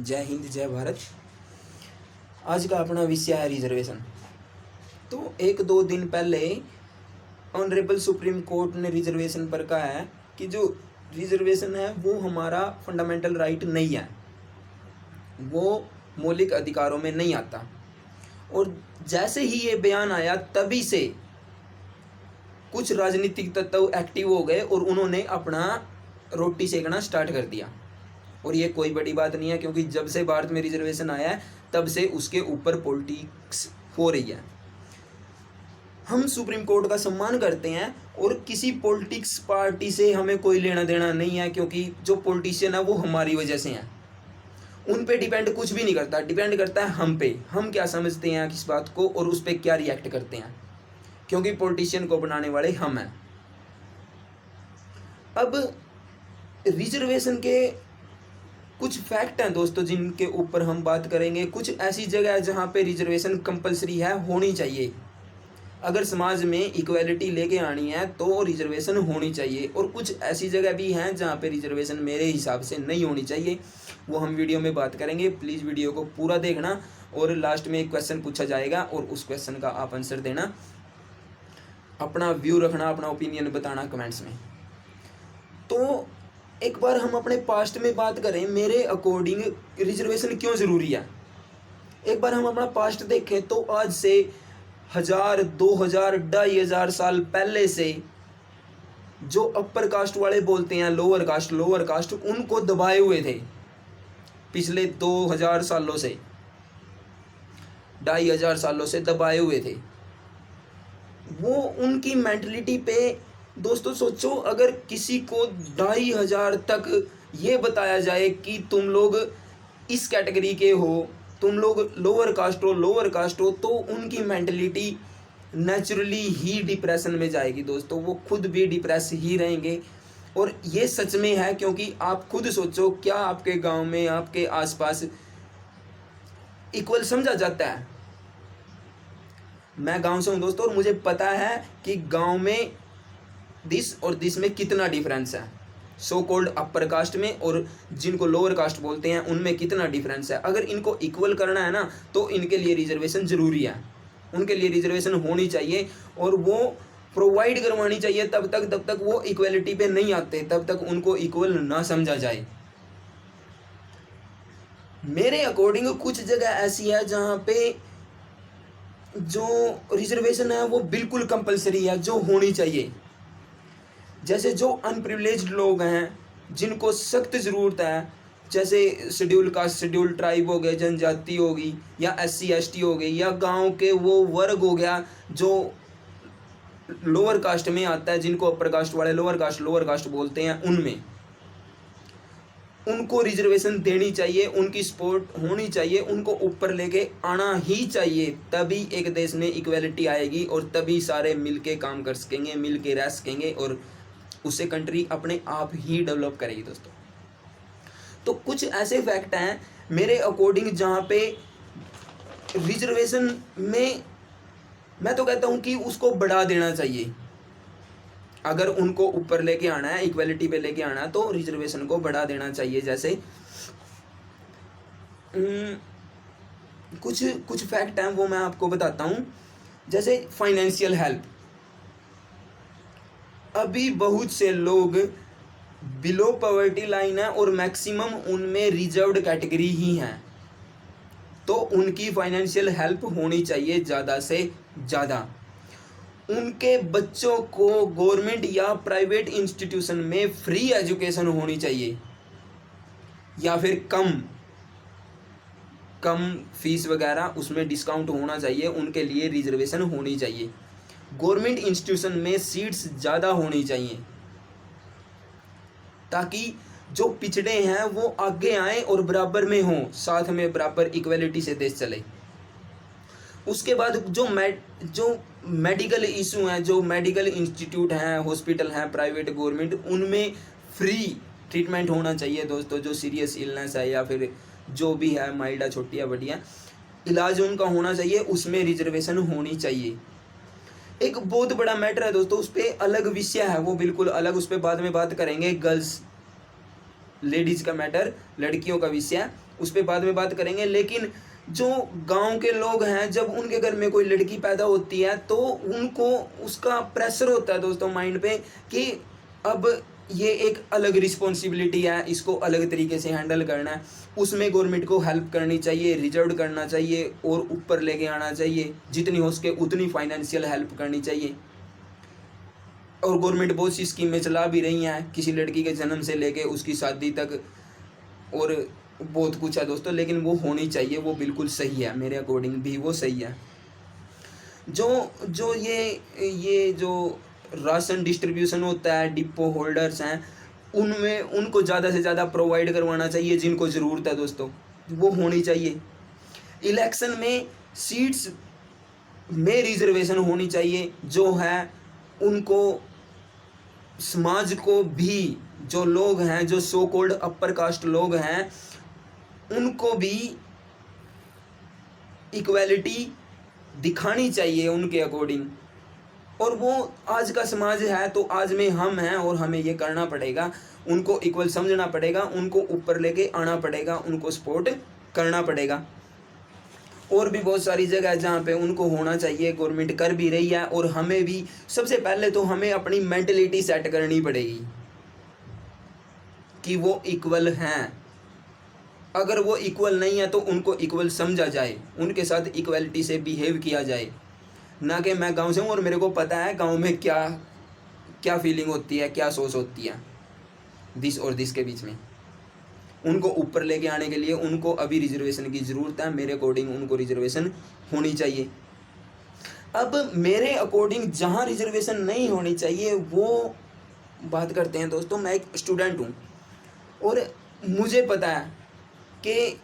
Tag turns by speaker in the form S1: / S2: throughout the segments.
S1: जय हिंद जय भारत। आज का अपना विषय है रिजर्वेशन। तो एक दो दिन पहले ऑनरेबल सुप्रीम कोर्ट ने रिजर्वेशन पर कहा है कि जो रिजर्वेशन है वो हमारा फंडामेंटल राइट नहीं है, वो मौलिक अधिकारों में नहीं आता। और जैसे ही ये बयान आया तभी से कुछ राजनीतिक तत्व एक्टिव हो गए और उन्होंने अपना रोटी सेकना स्टार्ट कर दिया। और ये कोई बड़ी बात नहीं है, क्योंकि जब से भारत में रिजर्वेशन आया है तब से उसके ऊपर पॉलिटिक्स हो रही है। हम सुप्रीम कोर्ट का सम्मान करते हैं और किसी पॉलिटिक्स पार्टी से हमें कोई लेना देना नहीं है, क्योंकि जो पॉलिटिशियन है वो हमारी वजह से हैं। उन पे डिपेंड कुछ भी नहीं करता, डिपेंड करता है हम पे, हम क्या समझते हैं किस बात को और उस पर क्या रिएक्ट करते हैं, क्योंकि पॉलिटिशियन को बनाने वाले हम हैं। अब रिजर्वेशन के कुछ फैक्ट हैं दोस्तों जिनके ऊपर हम बात करेंगे। कुछ ऐसी जगह है जहाँ पे रिजर्वेशन कंपलसरी है, होनी चाहिए। अगर समाज में इक्वालिटी लेके आनी है तो रिजर्वेशन होनी चाहिए। और कुछ ऐसी जगह भी हैं जहाँ पे रिजर्वेशन मेरे हिसाब से नहीं होनी चाहिए, वो हम वीडियो में बात करेंगे। प्लीज़ वीडियो को पूरा देखना और लास्ट में एक क्वेश्चन पूछा जाएगा और उस क्वेश्चन का आप आंसर देना, अपना व्यू रखना, अपना ओपिनियन बताना कमेंट्स में। तो एक बार हम अपने पास्ट में बात करें, मेरे अकॉर्डिंग रिजर्वेशन क्यों ज़रूरी है। एक बार हम अपना पास्ट देखें तो आज से 1000, 2000, 2500 साल पहले से जो अपर कास्ट वाले बोलते हैं लोअर कास्ट, उनको दबाए हुए थे पिछले 2000 सालों से, 2500 सालों से दबाए हुए थे। वो उनकी मेंटलिटी पे दोस्तों सोचो, अगर किसी को 2500 तक ये बताया जाए कि तुम लोग इस कैटेगरी के हो, तुम लोग लोअर कास्ट हो, तो उनकी मेंटलिटी नेचुरली ही डिप्रेशन में जाएगी दोस्तों। वो खुद भी डिप्रेस ही रहेंगे। और ये सच में है, क्योंकि आप खुद सोचो, क्या आपके गांव में, आपके आसपास इक्वल समझा जाता है। मैं गांव से हूँ दोस्तों और मुझे पता है कि गांव में दिस में कितना डिफरेंस है, सो कॉल्ड अपर कास्ट में और जिनको लोअर कास्ट बोलते हैं उनमें कितना डिफरेंस है। अगर इनको इक्वल करना है ना तो इनके लिए रिजर्वेशन ज़रूरी है, उनके लिए रिजर्वेशन होनी चाहिए और वो प्रोवाइड करवानी चाहिए। तब तक वो इक्वलिटी पे नहीं आते, तब तक उनको इक्वल ना समझा जाए। मेरे अकॉर्डिंग कुछ जगह ऐसी है जहाँ पे जो रिजर्वेशन है वो बिल्कुल कंपलसरी है, जो होनी चाहिए। जैसे जो अनप्रिविलेज्ड लोग हैं जिनको सख्त ज़रूरत है, जैसे शेड्यूल कास्ट, शेड्यूल ट्राइब हो गए, जनजाति होगी, या SC ST हो गई, या गांव के वो वर्ग हो गया जो लोअर कास्ट में आता है, जिनको अपर कास्ट वाले लोअर कास्ट बोलते हैं, उनमें उनको रिजर्वेशन देनी चाहिए, उनकी सपोर्ट होनी चाहिए, उनको ऊपर लेके आना ही चाहिए। तभी एक देश में इक्वालिटी आएगी और तभी सारे मिलके काम कर सकेंगे, मिलके रह सकेंगे और उससे कंट्री अपने आप ही डेवलप करेगी दोस्तों। तो कुछ ऐसे फैक्ट हैं मेरे अकॉर्डिंग जहाँ पे रिजर्वेशन में मैं तो कहता हूँ कि उसको बढ़ा देना चाहिए। अगर उनको ऊपर लेके आना है, इक्वालिटी पे लेके आना है, तो रिजर्वेशन को बढ़ा देना चाहिए। जैसे कुछ फैक्ट हैं वो मैं आपको बताता हूँ। जैसे फाइनेंशियल हेल्प, अभी बहुत से लोग बिलो पॉवर्टी लाइन है और मैक्सिमम उनमें रिजर्व्ड कैटेगरी ही हैं, तो उनकी फाइनेंशियल हेल्प होनी चाहिए ज़्यादा से ज़्यादा। उनके बच्चों को गवर्नमेंट या प्राइवेट इंस्टीट्यूशन में फ्री एजुकेशन होनी चाहिए, या फिर कम फीस वगैरह उसमें डिस्काउंट होना चाहिए, उनके लिए रिजर्वेशन होनी चाहिए। गवर्नमेंट इंस्टीट्यूशन में सीट्स ज़्यादा होनी चाहिए ताकि जो पिछड़े हैं वो आगे आएँ और बराबर में हों, साथ में बराबर इक्वलिटी से देश चले। उसके बाद जो मेडिकल इशू हैं, जो मेडिकल इंस्टीट्यूट हैं, हॉस्पिटल हैं, प्राइवेट गवर्नमेंट, उनमें फ्री ट्रीटमेंट होना चाहिए दोस्तों। जो सीरियस इलनेस है या फिर जो भी है, माइल्ड है, छोटी या बड़ी है, इलाज उनका होना चाहिए, उसमें रिजर्वेशन होनी चाहिए। एक बहुत बड़ा मैटर है दोस्तों, उस पर अलग विषय है, वो बिल्कुल अलग, उस पर बाद में बात करेंगे। गर्ल्स लेडीज़ का मैटर, लड़कियों का विषय, उस पर बाद में बात करेंगे। लेकिन जो गांव के लोग हैं, जब उनके घर में कोई लड़की पैदा होती है तो उनको उसका प्रेशर होता है दोस्तों माइंड पे कि अब ये एक अलग रिस्पॉन्सिबिलिटी है, इसको अलग तरीके से हैंडल करना है। उसमें गवर्नमेंट को हेल्प करनी चाहिए, रिजर्व करना चाहिए और ऊपर लेके आना चाहिए, जितनी हो सके उतनी फाइनेंशियल हेल्प करनी चाहिए। और गवर्नमेंट बहुत सी स्कीमें चला भी रही हैं, किसी लड़की के जन्म से लेके उसकी शादी तक, और बहुत कुछ है दोस्तों। लेकिन वो होनी चाहिए, वो बिल्कुल सही है, मेरे अकॉर्डिंग भी वो सही है। जो ये जो राशन डिस्ट्रीब्यूशन होता है, डिपो होल्डर्स हैं, उनमें उनको ज़्यादा से ज़्यादा प्रोवाइड करवाना चाहिए जिनको ज़रूरत है दोस्तों, वो होनी चाहिए। इलेक्शन में सीट्स में रिजर्वेशन होनी चाहिए, जो है उनको समाज को भी, जो लोग हैं, जो सो कॉल्ड अपर कास्ट लोग हैं, उनको भी इक्वालिटी दिखानी चाहिए उनके अकॉर्डिंग। और वो आज का समाज है, तो आज में हम हैं और हमें ये करना पड़ेगा, उनको इक्वल समझना पड़ेगा, उनको ऊपर लेके आना पड़ेगा, उनको सपोर्ट करना पड़ेगा। और भी बहुत सारी जगह है जहाँ पे उनको होना चाहिए, गवर्नमेंट कर भी रही है। और हमें भी सबसे पहले तो हमें अपनी मेंटलिटी सेट करनी पड़ेगी कि वो इक्वल हैं। अगर वो इक्वल नहीं है तो उनको इक्वल समझा जाए, उनके साथ इक्वलिटी से बिहेव किया जाए। ना कि मैं गांव से हूँ और मेरे को पता है गांव में क्या क्या फीलिंग होती है, क्या सोच होती है दिस और दिस के बीच में। उनको ऊपर लेके आने के लिए उनको अभी रिजर्वेशन की ज़रूरत है, मेरे अकॉर्डिंग उनको रिजर्वेशन होनी चाहिए। अब मेरे अकॉर्डिंग जहाँ रिजर्वेशन नहीं होनी चाहिए वो बात करते हैं दोस्तों। मैं एक स्टूडेंट हूँ और मुझे पता है कि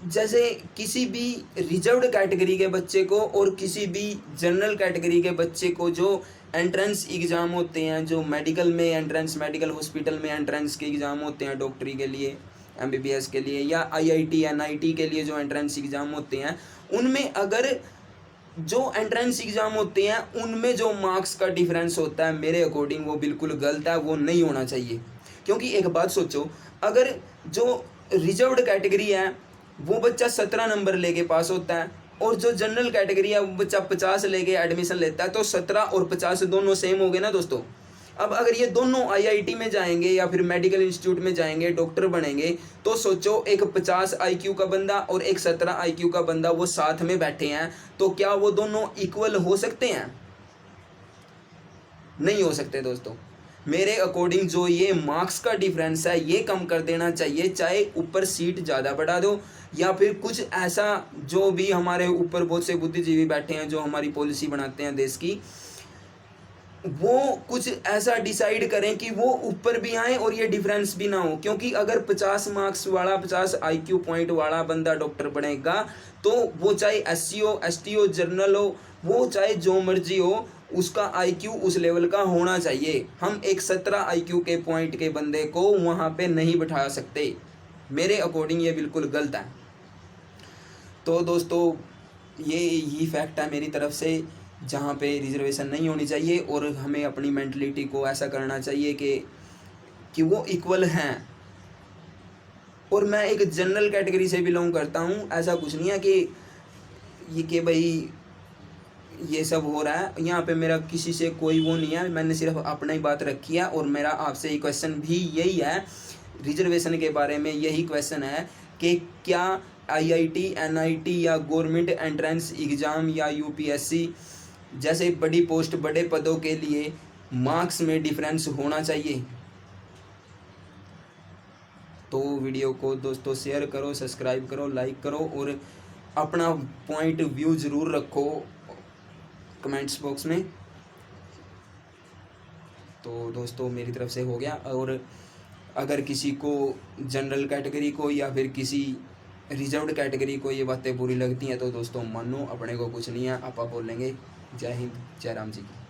S1: जैसे किसी भी रिजर्व्ड कैटेगरी के बच्चे को और किसी भी जनरल कैटेगरी के बच्चे को जो एंट्रेंस एग्ज़ाम होते हैं, जो मेडिकल में एंट्रेंस, मेडिकल हॉस्पिटल में एंट्रेंस के एग्ज़ाम होते हैं, डॉक्टरी के लिए, एमबीबीएस के लिए, या आईआईटी एनआईटी के लिए जो एंट्रेंस एग्ज़ाम होते हैं, उनमें अगर जो एंट्रेंस एग्ज़ाम होते हैं उनमें जो मार्क्स का डिफरेंस होता है, मेरे अकॉर्डिंग वो बिल्कुल गलत है, वो नहीं होना चाहिए। क्योंकि एक बात सोचो, अगर जो रिजर्व्ड कैटेगरी है वो बच्चा 17 नंबर लेके पास होता है और जो जनरल कैटेगरी है वो बच्चा 50 लेके एडमिशन लेता है, तो 17 और 50 दोनों सेम हो गए ना दोस्तों। अब अगर ये दोनों आईआईटी में जाएंगे या फिर मेडिकल इंस्टीट्यूट में जाएंगे, डॉक्टर बनेंगे, तो सोचो एक 50 आईक्यू का बंदा और एक 17 आईक्यू का बंदा वो साथ में बैठे हैं, तो क्या वो दोनों इक्वल हो सकते हैं? नहीं हो सकते दोस्तों। मेरे अकॉर्डिंग जो ये मार्क्स का डिफरेंस है ये कम कर देना चाहिए, चाहे ऊपर सीट ज़्यादा बढ़ा दो या फिर कुछ ऐसा, जो भी हमारे ऊपर बहुत से बुद्धिजीवी बैठे हैं जो हमारी पॉलिसी बनाते हैं देश की, वो कुछ ऐसा डिसाइड करें कि वो ऊपर भी आए और ये डिफरेंस भी ना हो। क्योंकि अगर 50 मार्क्स वाला, 50 आईक्यू पॉइंट वाला बंदा डॉक्टर बनेगा तो वो चाहे एससी हो, एसटी हो, जर्नल हो, वो चाहे जो मर्जी हो, उसका आईक्यू उस लेवल का होना चाहिए। हम एक 17 आईक्यू के पॉइंट के बंदे को वहाँ पे नहीं बिठा सकते। मेरे अकॉर्डिंग ये बिल्कुल गलत है। तो दोस्तों यही फैक्ट है मेरी तरफ से, जहाँ पे रिजर्वेशन नहीं होनी चाहिए और हमें अपनी मेंटलिटी को ऐसा करना चाहिए कि वो इक्वल हैं। और मैं एक जनरल कैटेगरी से बिलोंग करता हूँ, ऐसा कुछ नहीं है कि भाई ये सब हो रहा है। यहाँ पे मेरा किसी से कोई वो नहीं है, मैंने सिर्फ अपना ही बात रखी है। और मेरा आपसे ये क्वेश्चन भी यही है, रिजर्वेशन के बारे में यही क्वेश्चन है कि क्या आईआईटी, एनआईटी या गवर्नमेंट एंट्रेंस एग्ज़ाम या यूपीएससी जैसे बड़ी पोस्ट, बड़े पदों के लिए मार्क्स में डिफरेंस होना चाहिए? तो वीडियो को दोस्तों शेयर करो, सब्सक्राइब करो, लाइक करो और अपना पॉइंट व्यू ज़रूर रखो कमेंट्स बॉक्स में। तो दोस्तों मेरी तरफ से हो गया। और अगर किसी को जनरल कैटेगरी को या फिर किसी रिजर्व्ड कैटेगरी को ये बातें बुरी लगती हैं तो दोस्तों मानो, अपने को कुछ नहीं है, आपा बोलेंगे। जय हिंद, जय राम जी की।